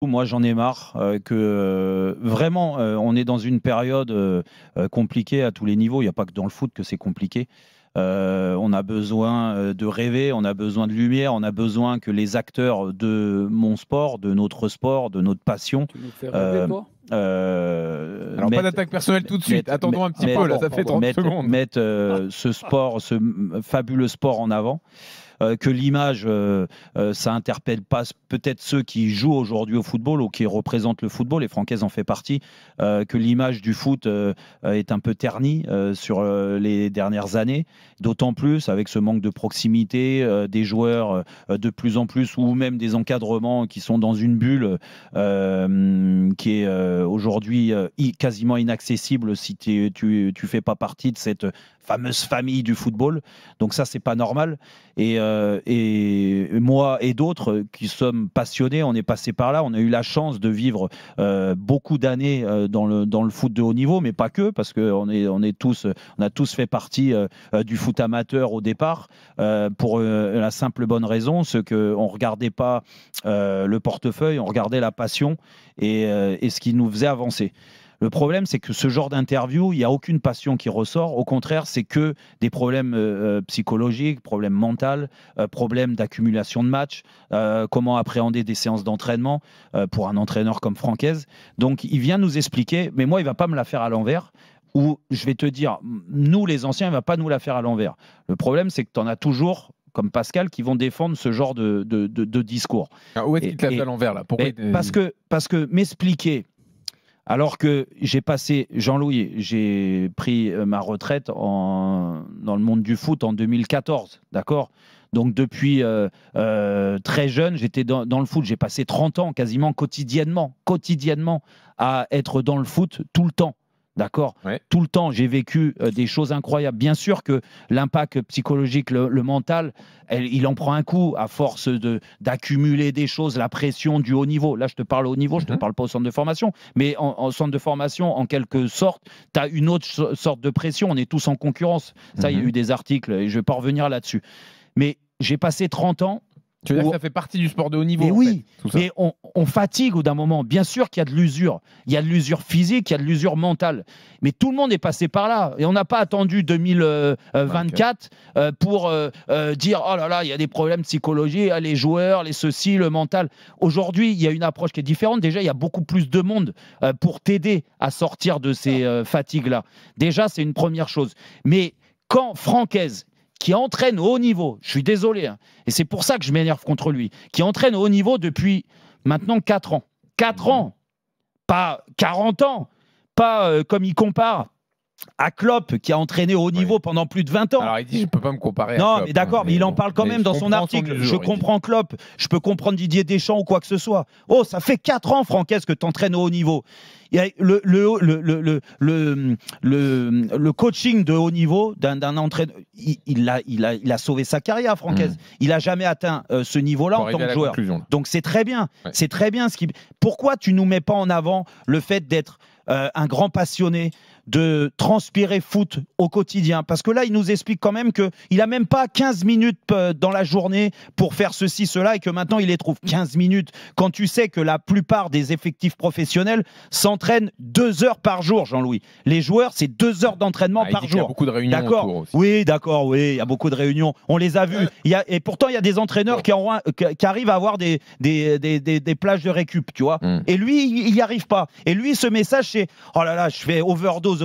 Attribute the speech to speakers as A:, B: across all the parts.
A: Moi, j'en ai marre vraiment, on est dans une période compliquée à tous les niveaux. Il n'y a pas que dans le foot que c'est compliqué. On a besoin de rêver, on a besoin de lumière, on a besoin que les acteurs de mon sport, de notre passion.
B: Tu nous fais rêver, toi
C: Alors, pas d'attaque personnelle tout de suite. Attendons un petit peu, là, ça fait 30 secondes.
A: Mettre ce sport, ce fabuleux sport en avant. Que l'image, ça interpelle pas peut-être ceux qui jouent aujourd'hui au football ou qui représentent le football, et Francaise en fait partie, que l'image du foot est un peu ternie sur les dernières années, d'autant plus avec ce manque de proximité des joueurs de plus en plus, ou même des encadrements qui sont dans une bulle qui est aujourd'hui quasiment inaccessible si tu fais pas partie de cette fameuse famille du football. Donc ça, c'est pas normal. Et moi et d'autres qui sommes passionnés, on est passé par là. On a eu la chance de vivre beaucoup d'années dans le foot de haut niveau, mais pas que, parce qu'on on a tous fait partie du foot amateur au départ, pour la simple bonne raison, c'est qu'on ne regardait pas le portefeuille, on regardait la passion et ce qui nous faisait avancer. Le problème, c'est que ce genre d'interview, il n'y a aucune passion qui ressort. Au contraire, c'est que des problèmes psychologiques, problèmes mentaux, problèmes d'accumulation de matchs, comment appréhender des séances d'entraînement pour un entraîneur comme Francaise. Donc, il vient nous expliquer, mais moi, il ne va pas me la faire à l'envers. Ou je vais te dire, nous, les anciens, il ne va pas nous la faire à l'envers. Le problème, c'est que tu en as toujours comme Pascal, qui vont défendre ce genre de discours.
C: Alors, où est-ce qu'il te l'a fait à l'envers, là?
A: Parce que m'expliquer, alors que j'ai passé, Jean-Louis, j'ai pris ma retraite dans le monde du foot en 2014, d'accord? Donc depuis très jeune, j'étais dans le foot. J'ai passé 30 ans quasiment quotidiennement à être dans le foot tout le temps. D'accord, ouais. Tout le temps, j'ai vécu des choses incroyables. Bien sûr que l'impact psychologique, le mental, il en prend un coup à force d'accumuler des choses, la pression du haut niveau. Là, je te parle au haut niveau, je ne te parle pas au centre de formation. Mais en centre de formation, en quelque sorte, tu as une autre sorte de pression. On est tous en concurrence. Ça, il y a eu des articles et je ne vais pas revenir là-dessus. Mais j'ai passé 30 ans.
C: Tu veux dire que ça fait partie du sport de haut niveau?
A: Mais oui, mais on fatigue au d'un moment. Bien sûr qu'il y a de l'usure. Il y a de l'usure physique, il y a de l'usure mentale. Mais tout le monde est passé par là. Et on n'a pas attendu 2024 pour dire « Oh là là, il y a des problèmes psychologiques, les joueurs, les ceci, le mental ». Aujourd'hui, il y a une approche qui est différente. Déjà, il y a beaucoup plus de monde pour t'aider à sortir de ces fatigues-là. Déjà, c'est une première chose. Mais quand Francaise, qui entraîne au haut niveau, je suis désolé, hein, et c'est pour ça que je m'énerve contre lui, qui entraîne au haut niveau depuis maintenant 4 ans. 4 ans, pas 40 ans, pas comme il compare à Klopp, qui a entraîné au haut niveau pendant plus de 20 ans.
C: Alors il dit, je ne peux pas me comparer à
A: Klopp. Non, mais d'accord, mais il en parle quand même dans son article. Je comprends Klopp, je peux comprendre Didier Deschamps ou quoi que ce soit. Oh, ça fait 4 ans, Francaise, que tu entraînes au haut niveau. Il y a le coaching de haut niveau d'un entraîneur, il a sauvé sa carrière, Francaise. Il n'a jamais atteint ce niveau-là en tant que joueur. Donc c'est très bien. Ouais. C'est très bien. Pourquoi tu ne nous mets pas en avant le fait d'être un grand passionné, de transpirer foot au quotidien? Parce que là, il nous explique quand même qu'il n'a même pas 15 minutes dans la journée pour faire ceci, cela, et que maintenant, il les trouve 15 minutes. Quand tu sais que la plupart des effectifs professionnels s'entraînent 2 heures par jour, Jean-Louis. Les joueurs, c'est 2 heures d'entraînement par jour. Il y a
C: beaucoup de réunions autour aussi.
A: Oui, d'accord, oui, il y a beaucoup de réunions. On les a vues. Et pourtant, il y a des entraîneurs qui arrivent à avoir des plages de récup, tu vois. Et lui, il n'y arrive pas. Et lui, ce message, c'est « Oh là là, je fais overdose. »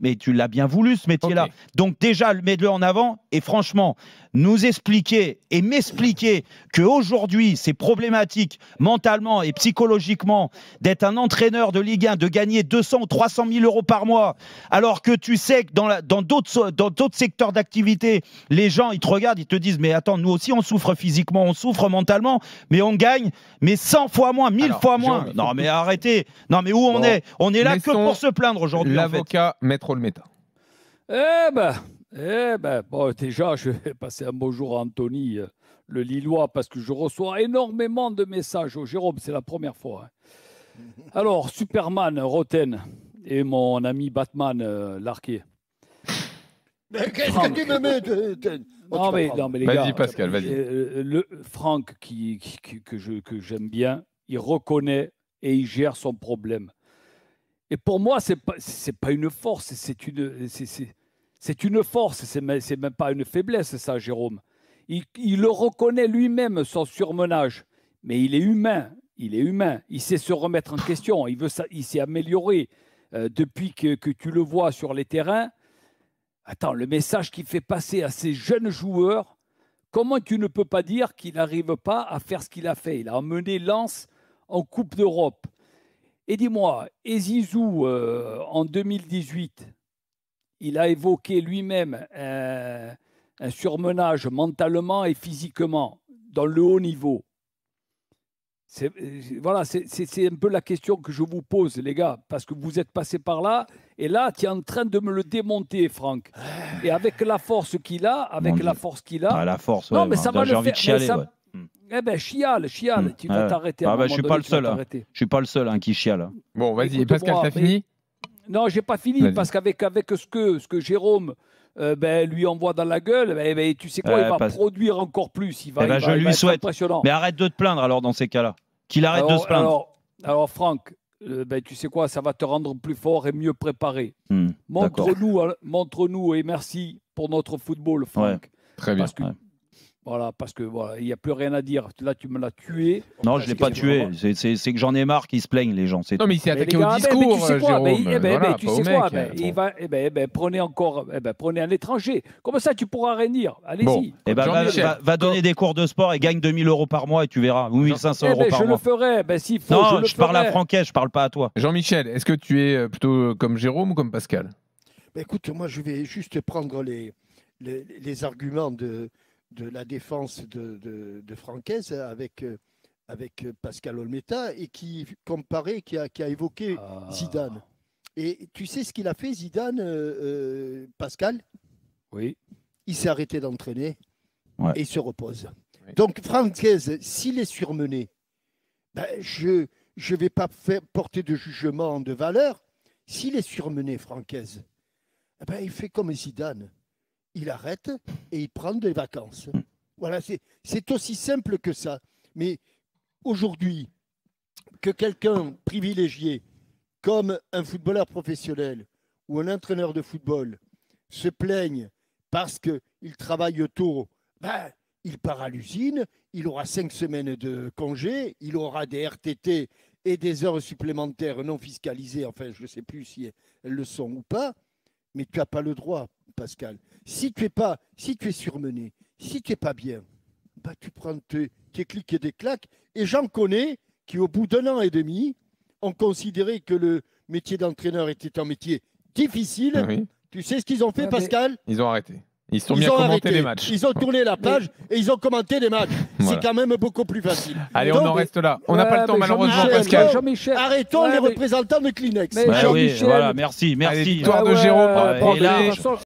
A: Mais tu l'as bien voulu, ce métier-là. Okay. Donc déjà, mets-le en avant. Et franchement, nous expliquer et m'expliquer qu'aujourd'hui, c'est problématique mentalement et psychologiquement d'être un entraîneur de Ligue 1, de gagner 200 ou 300 000 euros par mois, alors que tu sais que dans d'autres secteurs d'activité, les gens, ils te regardent, ils te disent « Mais attends, nous aussi, on souffre physiquement, on souffre mentalement, mais on gagne, mais 100 fois moins, 1000 fois moins. » Non, mais arrêtez. Non, mais où on est? On est là que pour se plaindre aujourd'hui.
C: L'avocat, Maître Olmeta.
B: Bon, déjà, je vais passer un bonjour à Anthony, le Lillois, parce que je reçois énormément de messages. Oh, Jérôme, c'est la première fois. Alors, Superman, Roten, et mon ami Batman, Larquet.
D: Qu'est-ce que tu me mets
B: non, mais les gars,
C: vas-y, Pascal, vas-y.
B: Franck, que j'aime bien, il reconnaît et il gère son problème. Et pour moi, c'est pas une force, c'est une force, c'est même pas une faiblesse, ça, Jérôme. Il le reconnaît lui-même, son surmenage, mais il est humain. Il est humain. Il sait se remettre en question. Il s'est amélioré depuis que tu le vois sur les terrains. Attends, le message qu'il fait passer à ces jeunes joueurs, comment tu ne peux pas dire qu'il n'arrive pas à faire ce qu'il a fait? Il a emmené Lens en Coupe d'Europe. Et dis-moi, Zizou, en 2018, il a évoqué lui-même un surmenage mentalement et physiquement dans le haut niveau. Voilà, c'est un peu la question que je vous pose, les gars, parce que vous êtes passés par là, et là, tu es en train de me le démonter, Franck. Et avec la force qu'il a,
A: la force,
B: non, mais ça va
A: j'ai envie de chialer.
B: Eh ben, chiale, tu vas t'arrêter.
A: Je suis pas le seul. Je suis pas le seul qui chiale.
C: Bon, vas-y, Pascal, t'as fini?
B: Non, j'ai pas fini, parce qu'avec ce que Jérôme lui envoie dans la gueule, tu sais quoi, il va produire encore plus.
A: Je lui souhaite. Mais arrête de te plaindre alors dans ces cas-là. Qu'il arrête de se plaindre.
B: Alors Franck, tu sais quoi, ça va te rendre plus fort et mieux préparé. Montre-nous et merci pour notre football, Franck.
C: Ouais, très bien.
B: Parce que il n'y a plus rien à dire. Là, tu me l'as tué.
A: Non, je ne l'ai pas tué. C'est que j'en ai marre qu'ils se plaignent, les gens.
C: Non, mais il s'est attaqué au discours,
B: tu sais quoi,
C: Jérôme.
B: tu sais quoi, prenez un étranger. Comme ça, tu pourras rien dire. Allez-y.
A: Va donner des cours de sport et gagne 2000 € par mois et tu verras. Ou 1500 € par mois.
B: Je le ferai. S'il faut,
A: non, je parle à Franquet, je ne parle pas à toi.
C: Jean-Michel, est-ce que tu es plutôt comme Jérôme ou comme Pascal?
D: Écoute, moi, je vais juste prendre les arguments de la défense de Francaise avec Pascal Olmeta et qui a évoqué Zidane. Et tu sais ce qu'il a fait, Zidane, Pascal?
B: Oui.
D: Il s'est arrêté d'entraîner et il se repose.
C: Oui.
D: Donc, Francaise, s'il est surmené, je ne vais pas porter de jugement de valeur. S'il est surmené, Francaise, il fait comme Zidane. Il arrête et il prend des vacances. Voilà, c'est aussi simple que ça. Mais aujourd'hui, que quelqu'un privilégié, comme un footballeur professionnel ou un entraîneur de football, se plaigne parce qu'il travaille tôt, il part à l'usine, il aura 5 semaines de congé, il aura des RTT et des heures supplémentaires non fiscalisées, enfin, je ne sais plus si elles le sont ou pas, mais tu n'as pas le droit, Pascal. Si tu es surmené, si tu n'es pas bien, tu prends tes clics et des claques. Et j'en connais qui, au bout d'1 an et demi, ont considéré que le métier d'entraîneur était un métier difficile. Oui. Tu sais ce qu'ils ont fait, Pascal?
C: Ils ont arrêté. Ils sont mis à commenter les matchs.
D: Ils ont tourné la page et ils ont commenté les matchs. Voilà. C'est quand même beaucoup plus facile.
C: Allez, donc, on en reste là. On n'a pas le temps, malheureusement, Pascal.
D: Arrêtons les représentants de Kleenex.
A: Voilà, merci.
C: Allez, victoire de Jérôme.